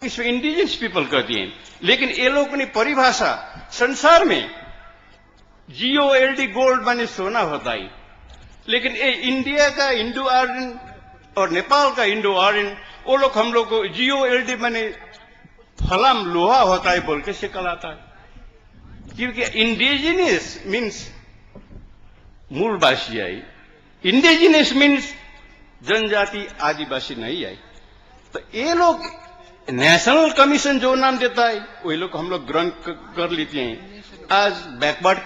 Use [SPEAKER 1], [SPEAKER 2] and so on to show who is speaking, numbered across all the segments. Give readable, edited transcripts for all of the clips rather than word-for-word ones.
[SPEAKER 1] इसमें indigenous people कहती हैं, लेकिन ये लोग अपनी परिभाषा संसार में GOLD गोल्ड माने सोना होता है, लेकिन ये इंडिया का इंडो आर्यन और नेपाल का इंडो आर्यन वो लोग हम लोग को GOLD माने फलाम लोहा होता है बोल के सिखलाता है, क्योंकि इंडिजिनियस मीन्स मूलवासी आई, इंडिजिनियस मीन्स जनजाति आदिवासी नहीं आई। तो ये लोग नेशनल कमीशन जो नाम देता है वही लोग हम लोग ग्रहण कर लेते हैं। आज बैकवर्ड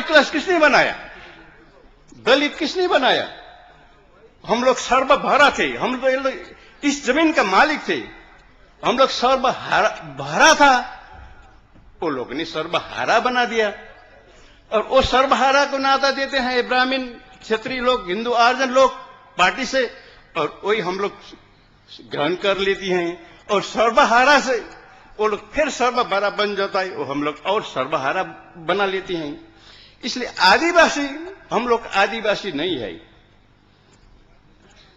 [SPEAKER 1] क्लास किसने बनाया? दलित किसने बनाया? हम लोग सर्वभरा थे, हम लोग इस जमीन का मालिक थे, हम लोग सर्वहारा था, वो लोग ने सर्वहारा बना दिया। और वो सर्वहारा को नाता देते हैं ब्राह्मण क्षेत्रीय लोग, हिंदू आर्यन लोग पार्टी से, और वही हम लोग ग्रहण कर लेती हैं। और सर्वहारा से वो लोग फिर सर्वहारा बन जाता है, वो हम लोग और सर्वहारा बना लेती हैं। इसलिए आदिवासी, हम लोग आदिवासी नहीं है।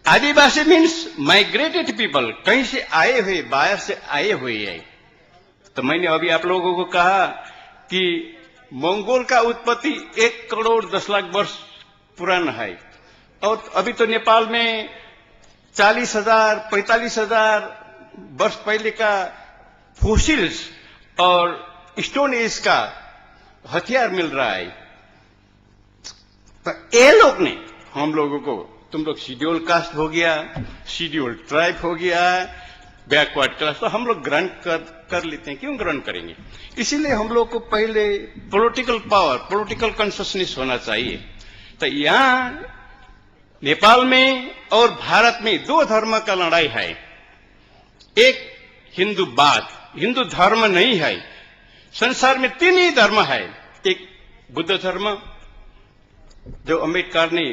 [SPEAKER 1] आदिवासी मीन्स माइग्रेटेड पीपल, कहीं से आए हुए, बाहर से आए हुए है। तो मैंने अभी आप लोगों को कहा कि मंगोल का उत्पत्ति 1 करोड़ 10 लाख वर्ष पुराना है, और अभी तो नेपाल में 40,000 45,000 वर्ष पहले का फोसिल्स और स्टोन एज का हथियार मिल रहा है। तो ये लोग ने हम लोगों को, तुम लोग शेड्यूल कास्ट हो गया, शेड्यूल ट्राइब हो गया, बैकवर्ड क्लास, तो हम लोग ग्रहण कर लेते हैं। क्यों ग्रहण करेंगे? इसीलिए हम लोग को पहले पॉलिटिकल पावर, पॉलिटिकल कॉन्शियसनेस होना चाहिए। तो यहां नेपाल में और भारत में 2 धर्म का लड़ाई है। एक हिंदूवाद, हिंदू धर्म नहीं है। संसार में 3 ही धर्म है। एक बुद्ध धर्म जो अम्बेडकर ने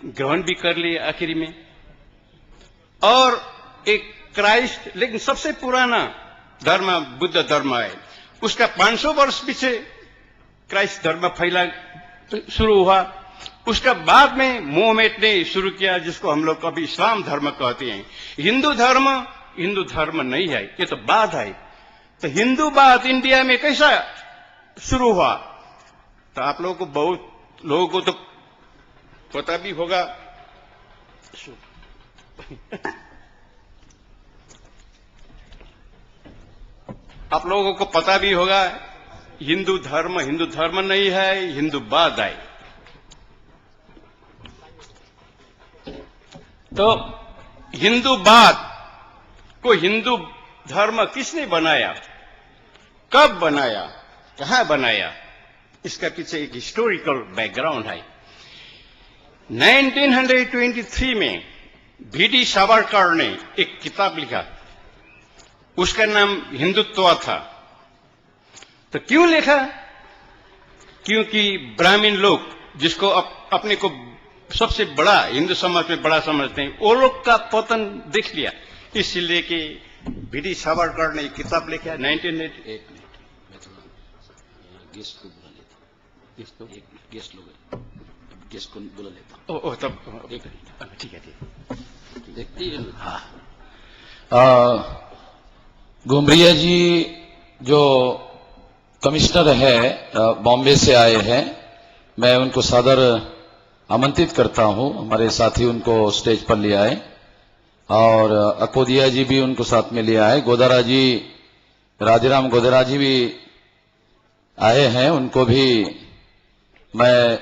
[SPEAKER 1] ग्रहण भी कर लिया आखिरी में, और एक क्राइस्ट, लेकिन सबसे पुराना धर्म बुद्ध धर्म है। उसका 500 वर्ष पीछे क्राइस्ट धर्म फैला शुरू हुआ। उसका बाद में मोहम्मद ने शुरू किया, जिसको हम लोग कभी इस्लाम धर्म कहते हैं। हिंदू धर्म नहीं है, ये तो बाद है। तो हिंदूवाद इंडिया में कैसा शुरू हुआ? तो आप लोगों को, बहुत लोगों को तो पता भी होगा। आप लोगों को पता भी होगा, हिंदू धर्म नहीं है, हिंदूवाद है। तो हिंदूवाद को हिंदू धर्म किसने बनाया, कब बनाया, कहां बनाया? इसका पीछे एक हिस्टोरिकल बैकग्राउंड है। 1923 में VD सावरकर ने एक किताब लिखा, उसका नाम हिंदुत्व था। तो क्यों लिखा? क्योंकि ब्राह्मण लोग, जिसको अपने को सबसे बड़ा, हिंदू समाज में बड़ा समझते हैं, वो लोग का पतन देख लिया। इसलिए कि VD सावरकर ने एक किताब लिखा 1988 में। मैं थोड़ा गेस्ट को बुला लेता हूं, गेस्ट को बुला लेता हूं। तब ठीक है, देखती है।
[SPEAKER 2] हाँ, घुमरिया जी जो कमिश्नर है बॉम्बे से आए हैं, मैं उनको सादर आमंत्रित करता हूं। हमारे साथी उनको स्टेज पर ले आए, और अकोदिया जी भी उनको साथ में ले आए। गोदारा जी, राजाराम गोदारा जी भी आए हैं, उनको भी मैं,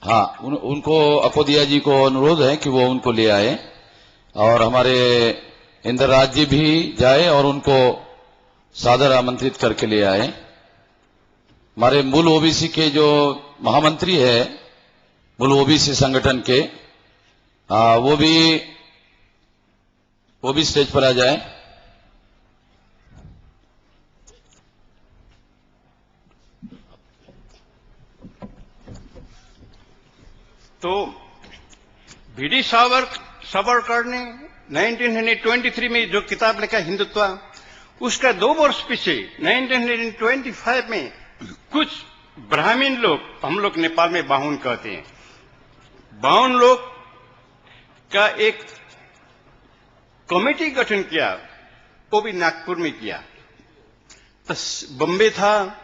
[SPEAKER 2] हाँ, उनको अकोदिया जी को अनुरोध है कि वो उनको ले आए, और हमारे इंद्रराज जी भी जाए और उनको सादर आमंत्रित करके ले आए। हमारे मूल ओबीसी के जो महामंत्री है, मूल ओबीसी संगठन के, वो भी स्टेज पर आ जाए।
[SPEAKER 1] तो VD सावरकर ने 1923 में जो किताब लिखा हिंदुत्व, उसका 2 वर्ष पीछे 1925 में कुछ ब्राह्मण लोग, हम लोग नेपाल में बाहुन कहते हैं, बाहुन लोग का एक कमेटी गठन किया। वो भी नागपुर में किया। तो बम्बे था,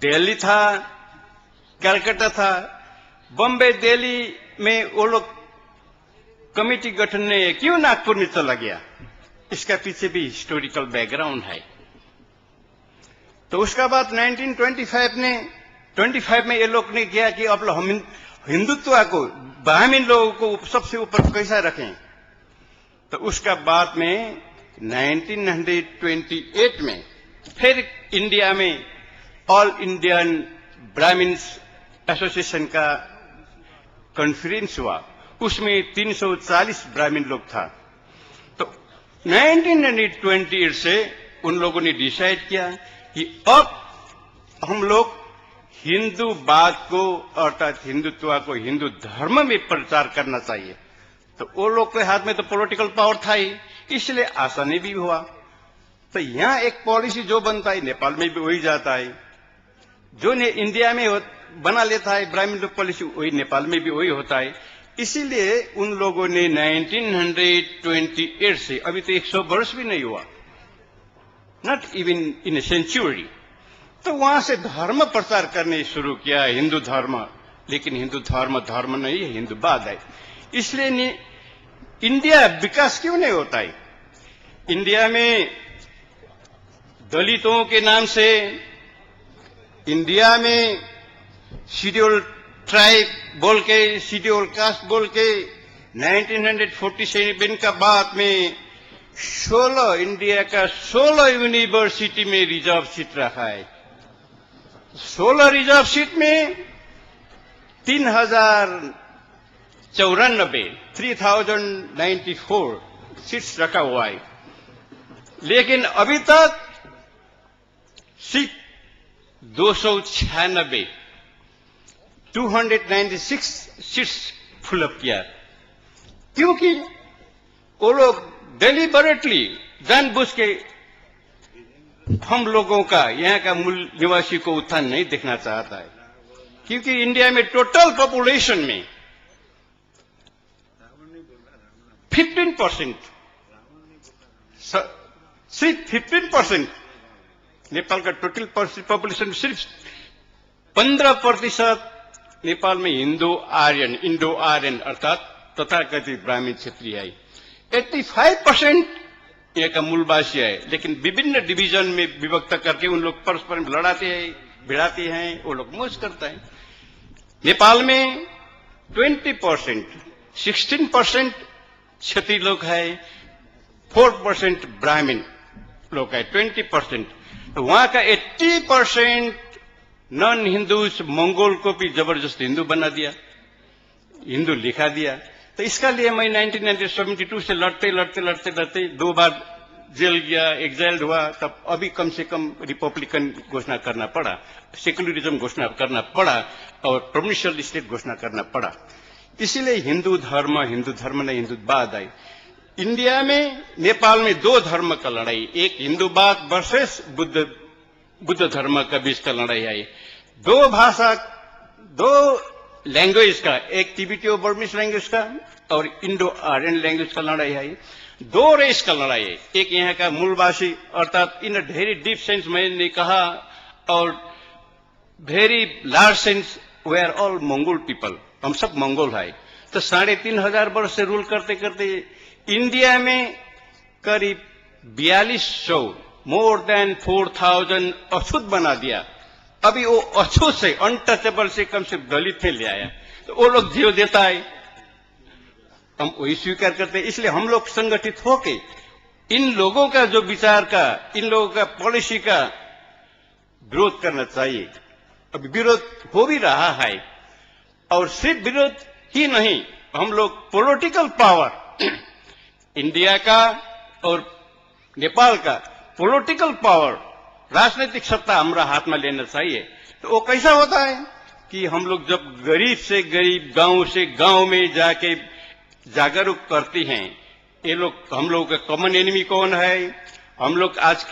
[SPEAKER 1] दिल्ली था, कलकत्ता था। बम्बे दिल्ली में वो लोग कमेटी गठन ने क्यों नागपुर में चला गया, इसका पीछे भी हिस्टोरिकल बैकग्राउंड है। तो उसका बाद 1925 में ये लोग ने किया कि अब हम हिंदुत्व को, ब्राह्मण लोगों को सबसे ऊपर कैसा रखें। तो उसका बाद में 1928 में फिर इंडिया में ऑल इंडियन ब्राह्मण्स एसोसिएशन का कॉन्फ्रेंस हुआ। उसमें 340 ब्राह्मण लोग था। तो 1928 से उन लोगों ने डिसाइड किया कि अब हम लोग हिंदूवाद को अर्थात हिंदुत्व को हिंदू धर्म में प्रचार करना चाहिए। तो वो लोग के हाथ में तो पॉलिटिकल पावर था ही, इसलिए आसानी भी हुआ। तो यहां एक पॉलिसी जो बनता है नेपाल में भी वही जाता है, जो ने इंडिया में बना लेता है ब्राह्मण लोग पॉलिसी, वही नेपाल में भी वही होता है। इसीलिए उन लोगों ने 1928 से अभी तो 100 वर्ष भी नहीं हुआ, not even in a century, तो वहां से धर्म प्रचार करने शुरू किया, हिंदू धर्म। लेकिन हिंदू धर्म धर्म नहीं है, हिंदूवाद है। इसलिए इंडिया विकास क्यों नहीं होता है। इंडिया में दलितों के नाम से, इंडिया में शेड्यूल ट्राइब बोल के, शेड्यूल कास्ट बोल के 1947 का बाद में 16 इंडिया का 16 यूनिवर्सिटी में रिजर्व सीट रखा है। 16 रिजर्व सीट में 3094 सीट्स रखा हुआ है। लेकिन अभी तक सीट 296 सीट्स फुलअप किया, क्योंकि वो लोग डेलिबरेटली जानबूझ के हम लोगों का, यहाँ का मूल निवासी को उत्थान नहीं देखना चाहता है। क्योंकि इंडिया में टोटल पॉपुलेशन में 15%, सिर्फ 15%, नेपाल का टोटल पॉपुलेशन सिर्फ 15% नेपाल में इंडो आर्यन अर्थात तथाकथित ब्राह्मण क्षेत्रीय है। 85% यहाँ का मूलवासी है। लेकिन विभिन्न डिवीजन में विभक्त करके उन लोग परस्पर लड़ाते हैं, भिड़ाते हैं, वो लोग मौज करता है। नेपाल में 20%, 16% क्षत्रिय लोग है, 4% ब्राह्मण लोग है, 20%। तो वहां का 80% नॉन हिंदूज मंगोल को भी जबरदस्त हिंदू बना दिया, हिंदू लिखा दिया। तो इसका लिए मैं 1972 से लड़ते 2 बार जेल गया, एग्जाइल्ड हुआ। तब अभी कम से कम रिपब्लिकन घोषणा करना पड़ा, सेक्युलरिज्म घोषणा करना पड़ा और प्रोविंशियल स्टेट घोषणा करना पड़ा। इसीलिए हिंदू धर्म नहीं हिंदूवाद है। इंडिया में, नेपाल में 2 धर्म का लड़ाई, एक हिंदूवाद वर्सेस बुद्ध धर्म का बीच का लड़ाई है। 2 भाषा, 2 लैंग्वेज का, एक तिब्बतियो बर्मिस लैंग्वेज का और इंडो आर्यन लैंग्वेज का लड़ाई है। 2 रेस का लड़ाई है, एक यहाँ का मूलवासी अर्थात in a very deep sense मैंने कहा, और वेरी लार्ज सेंस वे आर ऑल मंगोल पीपल, हम सब मंगोल है। तो 3500 वर्ष से रूल करते करते इंडिया में करीब 4200, मोर देन 4000 अछूत बना दिया। अभी वो अछूत से, अनटचेबल से कम से दलित में ले आया। तो वो लोग जीव देता है, हम वही स्वीकार करते हैं। इसलिए हम लोग संगठित होके इन लोगों का जो विचार का, इन लोगों का पॉलिसी का विरोध करना चाहिए। अभी विरोध हो भी रहा है, और सिर्फ विरोध ही नहीं, हम लोग पॉलिटिकल पावर इंडिया का और नेपाल का पॉलिटिकल पावर, राजनीतिक सत्ता हमारा हाथ में लेना चाहिए। तो वो कैसा होता है कि हम लोग जब गरीब से गरीब, गांव से गांव में जाके जागरूक करते हैं, ये लोग, हम लोग का कॉमन एनिमी कौन है, हम लोग आज की